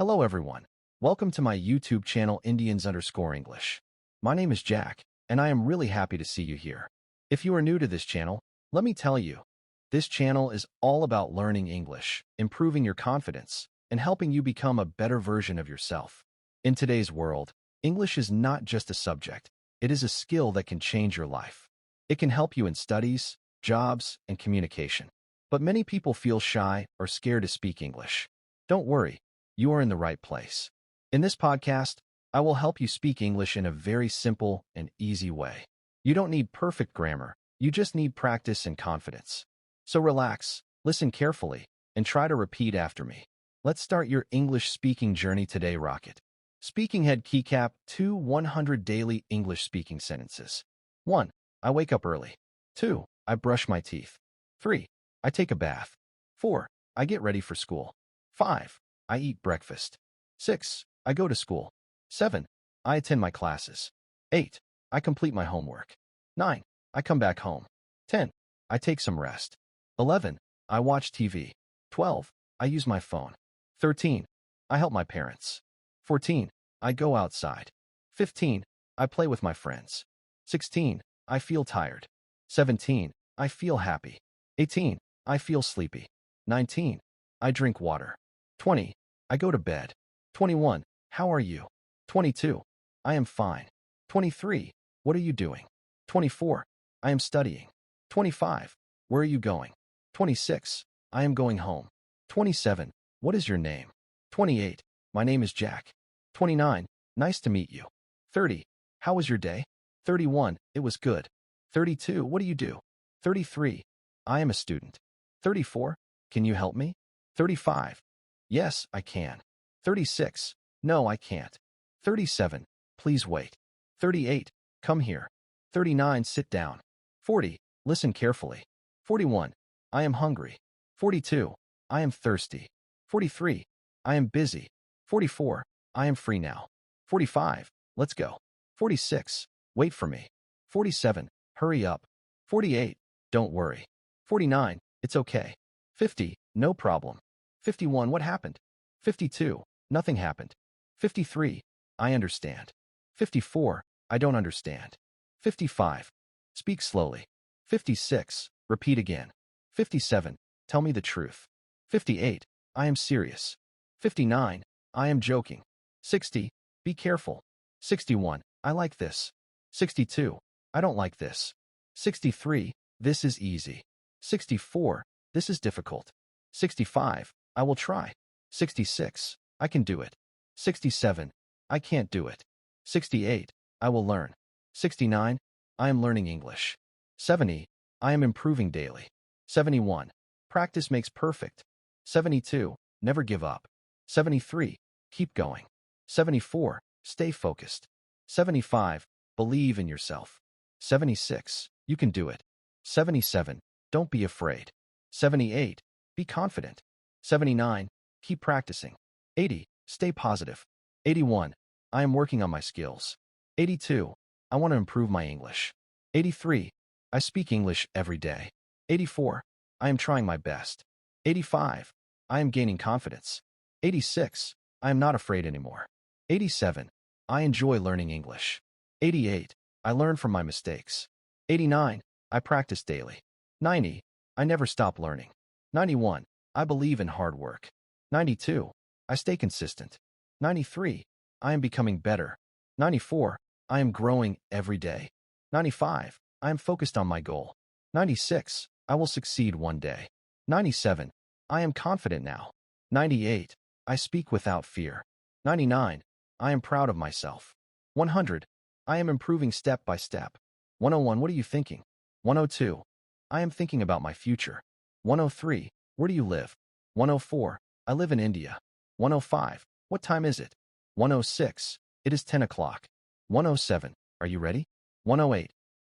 Hello everyone. Welcome to my YouTube channel Indians_English. My name is Jack, and I am really happy to see you here. If you are new to this channel, let me tell you, this channel is all about learning English, improving your confidence, and helping you become a better version of yourself. In today's world, English is not just a subject, it is a skill that can change your life. It can help you in studies, jobs, and communication. But many people feel shy or scared to speak English. Don't worry. You are in the right place. In this podcast, I will help you speak English in a very simple and easy way. You don't need perfect grammar, you just need practice and confidence. So relax, listen carefully, and try to repeat after me. Let's start your English speaking journey today, Rocket. Speaking Head Keycap 2 100 Daily English Speaking Sentences. 1. I wake up early. 2. I brush my teeth. 3. I take a bath. 4. I get ready for school. 5. I eat breakfast. 6. I go to school. 7. I attend my classes. 8. I complete my homework. 9. I come back home. 10. I take some rest. 11. I watch TV. 12. I use my phone. 13. I help my parents. 14. I go outside. 15. I play with my friends. 16. I feel tired. 17. I feel happy. 18. I feel sleepy. 19. I drink water. 20. I go to bed. 21. How are you? 22. I am fine. 23. What are you doing? 24. I am studying. 25. Where are you going? 26. I am going home. 27. What is your name? 28. My name is Jack. 29. Nice to meet you. 30. How was your day? 31. It was good. 32. What do you do? 33. I am a student. 34. Can you help me? 35. Yes, I can. 36. No, I can't. 37. Please wait. 38. Come here. 39. Sit down. 40. Listen carefully. 41. I am hungry. 42. I am thirsty. 43. I am busy. 44. I am free now. 45. Let's go. 46. Wait for me. 47. Hurry up. 48. Don't worry. 49. It's okay. 50. No problem. 51. What happened? 52. Nothing happened. 53. I understand. 54. I don't understand. 55. Speak slowly. 56. Repeat again. 57. Tell me the truth. 58. I am serious. 59. I am joking. 60. Be careful. 61. I like this. 62. I don't like this. 63. This is easy. 64. This is difficult. 65. I will try. 66. I can do it. 67. I can't do it. 68. I will learn. 69. I am learning English. 70. I am improving daily. 71. Practice makes perfect. 72. Never give up. 73. Keep going. 74. Stay focused. 75. Believe in yourself. 76. You can do it. 77. Don't be afraid. 78. Be confident. 79. Keep practicing. 80. Stay positive. 81. I am working on my skills. 82. I want to improve my English. 83. I speak English every day. 84. I am trying my best. 85. I am gaining confidence. 86. I am not afraid anymore. 87. I enjoy learning English. 88. I learn from my mistakes. 89. I practice daily. 90. I never stop learning. 91. I believe in hard work. 92. I stay consistent. 93. I am becoming better. 94. I am growing every day. 95. I am focused on my goal. 96. I will succeed one day. 97. I am confident now. 98. I speak without fear. 99. I am proud of myself. 100. I am improving step by step. 101. What are you thinking? 102. I am thinking about my future. 103. Where do you live? 104. I live in India. 105. What time is it? 106. It is 10 o'clock. 107. Are you ready? 108.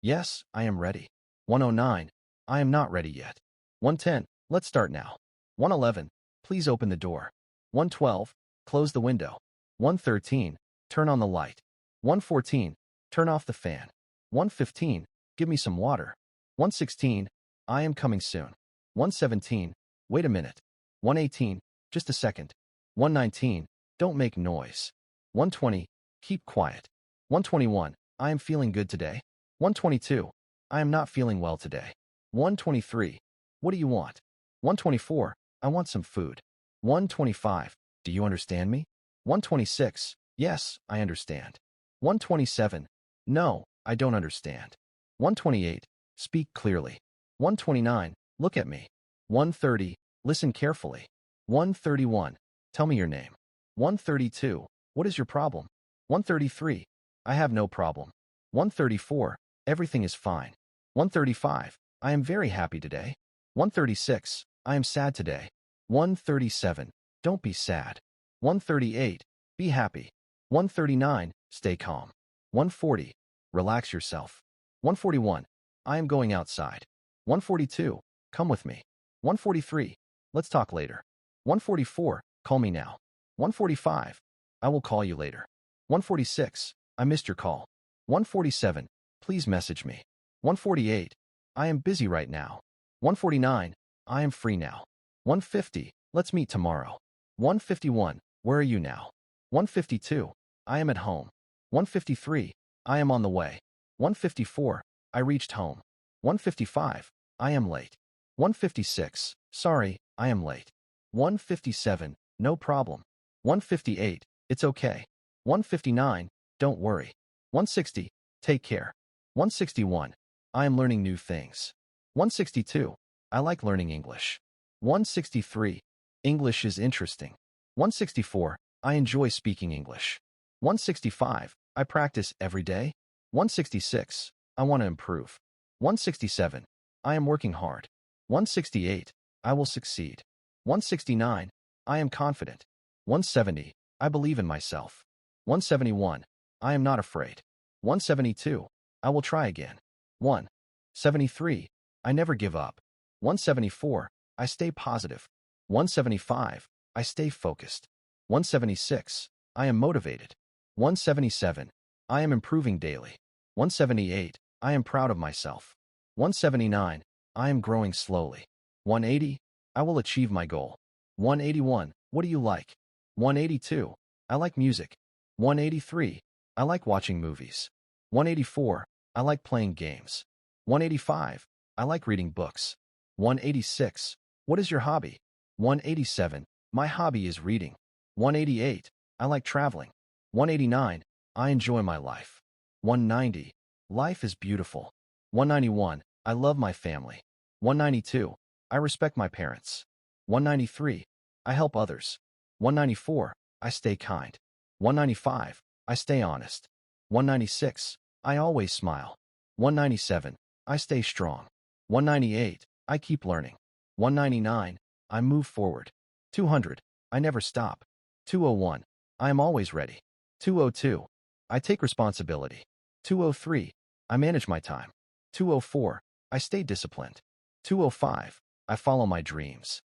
Yes, I am ready. 109. I am not ready yet. 110. Let's start now. 111. Please open the door. 112. Close the window. 113. Turn on the light. 114. Turn off the fan. 115. Give me some water. 116. I am coming soon. 117. Wait a minute. 118. Just a second. 119. Don't make noise. 120. Keep quiet. 121. I am feeling good today. 122. I am not feeling well today. 123. What do you want? 124. I want some food. 125. Do you understand me? 126. Yes, I understand. 127. No, I don't understand. 128. Speak clearly. 129. Look at me. 130. Listen carefully. 131. Tell me your name. 132. What is your problem? 133. I have no problem. 134. Everything is fine. 135. I am very happy today. 136. I am sad today. 137. Don't be sad. 138. Be happy. 139. Stay calm. 140. Relax yourself. 141. I am going outside. 142. Come with me. 143. Let's talk later. 144. Call me now. 145. I will call you later. 146. I missed your call. 147. Please message me. 148. I am busy right now. 149. I am free now. 150. Let's meet tomorrow. 151. Where are you now? 152. I am at home. 153. I am on the way. 154. I reached home. 155. I am late. 156. Sorry, I am late. 157. No problem. 158. It's okay. 159. Don't worry. 160. Take care. 161. I am learning new things. 162. I like learning English. 163. English is interesting. 164. I enjoy speaking English. 165. I practice every day. 166. I want to improve. 167. I am working hard. 168. I will succeed. 169. I am confident. 170. I believe in myself. 171. I am not afraid. 172. I will try again. 173. I never give up. 174. I stay positive. 175. I stay focused. 176. I am motivated. 177. I am improving daily. 178. I am proud of myself. 179. I am growing slowly. 180. I will achieve my goal. 181. What do you like? 182. I like music. 183. I like watching movies. 184. I like playing games. 185. I like reading books. 186. What is your hobby? 187. My hobby is reading. 188. I like traveling. 189. I enjoy my life. 190. Life is beautiful. 191. I love my family. 192. I respect my parents. 193. I help others. 194. I stay kind. 195. I stay honest. 196. I always smile. 197. I stay strong. 198. I keep learning. 199. I move forward. 200. I never stop. 201. I am always ready. 202. I take responsibility. 203. I manage my time. 204. I stay disciplined. 205. I follow my dreams.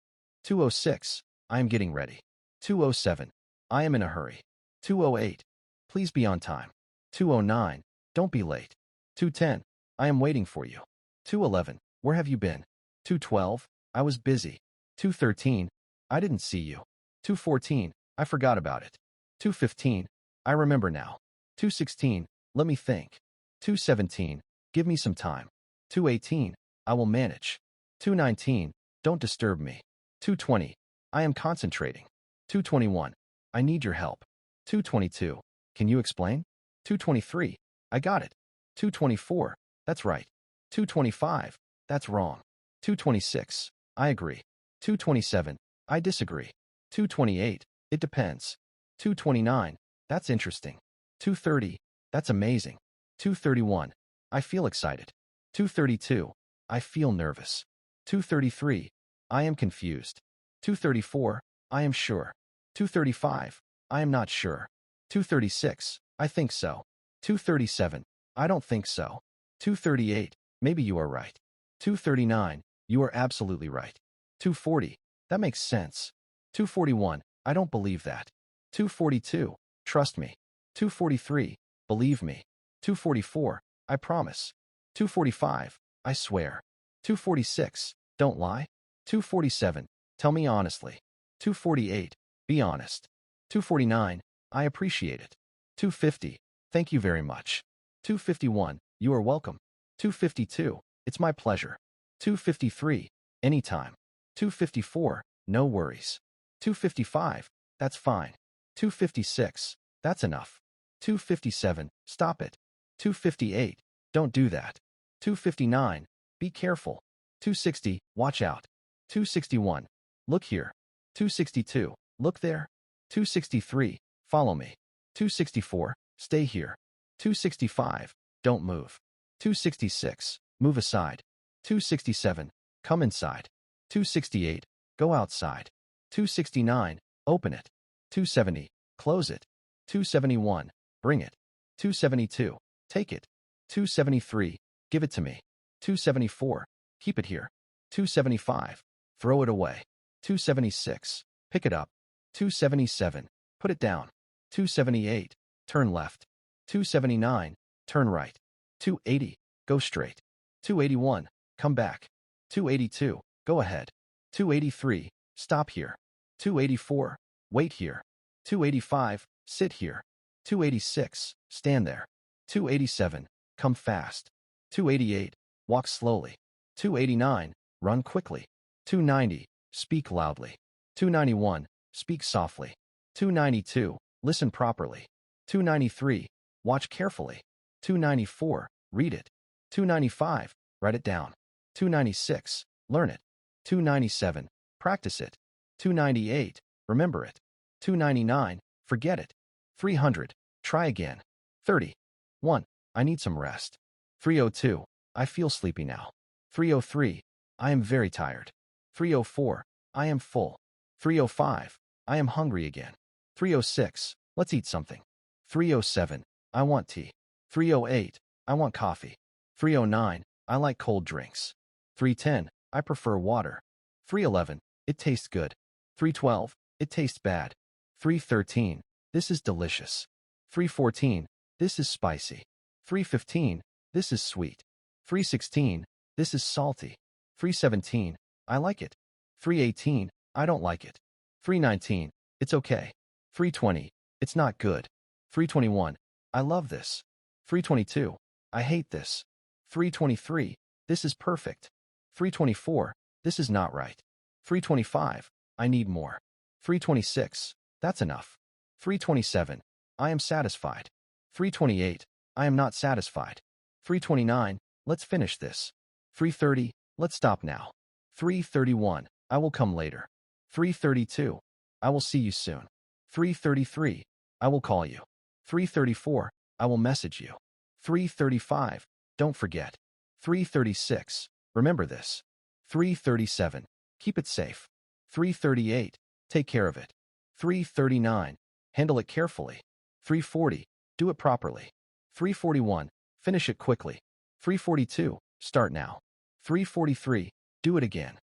206. I am getting ready. 207. I am in a hurry. 208. Please be on time. 209. Don't be late. 210. I am waiting for you. 211. Where have you been? 212. I was busy. 213. I didn't see you. 214. I forgot about it. 215. I remember now. 216. Let me think. 217. Give me some time. 218. I will manage. 219. Don't disturb me. 220. I am concentrating. 221. I need your help. 222. Can you explain? 223. I got it. 224. That's right. 225. That's wrong. 226. I agree. 227. I disagree. 228. It depends. 229. That's interesting. 230. That's amazing. 231. I feel excited. 232. I feel nervous. 233. I am confused. 234. I am sure. 235. I am not sure. 236. I think so. 237. I don't think so. 238. Maybe you are right. 239. You are absolutely right. 240. That makes sense. 241. I don't believe that. 242. Trust me. 243. Believe me. 244. I promise. 245. I swear. 246. Don't lie. 247. Tell me honestly. 248. Be honest. 249, I appreciate it. 250, thank you very much. 251, you are welcome. 252, it's my pleasure. 253, anytime. 254, no worries. 255, that's fine. 256, that's enough. 257, stop it. 258, don't do that. 259, be careful. 260, watch out. 261, look here. 262, look there. 263, follow me. 264, stay here. 265, don't move. 266, move aside. 267, come inside. 268, go outside. 269, open it. 270, close it. 271, bring it. 272, take it. 273, give it to me. 274, keep it here. 275, throw it away. 276, pick it up. 277, put it down. 278, turn left. 279, turn right. 280, go straight. 281, come back. 282, go ahead. 283, stop here. 284, wait here. 285, sit here. 286, stand there. 287, come fast. 288, walk slowly. 289, run quickly. 290, speak loudly. 291, speak softly. 292, listen properly. 293, watch carefully. 294, read it. 295, write it down. 296, learn it. 297, practice it. 298, remember it. 299, forget it. 300, try again. 30, 1, I need some rest. 302, I feel sleepy now. 303, I am very tired. 304, I am full. 305, I am hungry again. 306, let's eat something. 307, I want tea. 308, I want coffee. 309, I like cold drinks. 310, I prefer water. 311, it tastes good. 312, it tastes bad. 313, this is delicious. 314, this is spicy. 315, this is sweet. 316, this is salty. 317, I like it. 318, I don't like it. 319, it's okay. 320, it's not good. 321, I love this. 322, I hate this. 323, this is perfect. 324, this is not right. 325, I need more. 326, that's enough. 327, I am satisfied. 328, I am not satisfied. 329, let's finish this. 330, let's stop now. 331, I will come later. 332, I will see you soon. 333, I will call you. 334, I will message you. 335, don't forget. 336, remember this. 337, keep it safe. 338, take care of it. 339, handle it carefully. 340, do it properly. 341, finish it quickly. 342, start now. 343, do it again.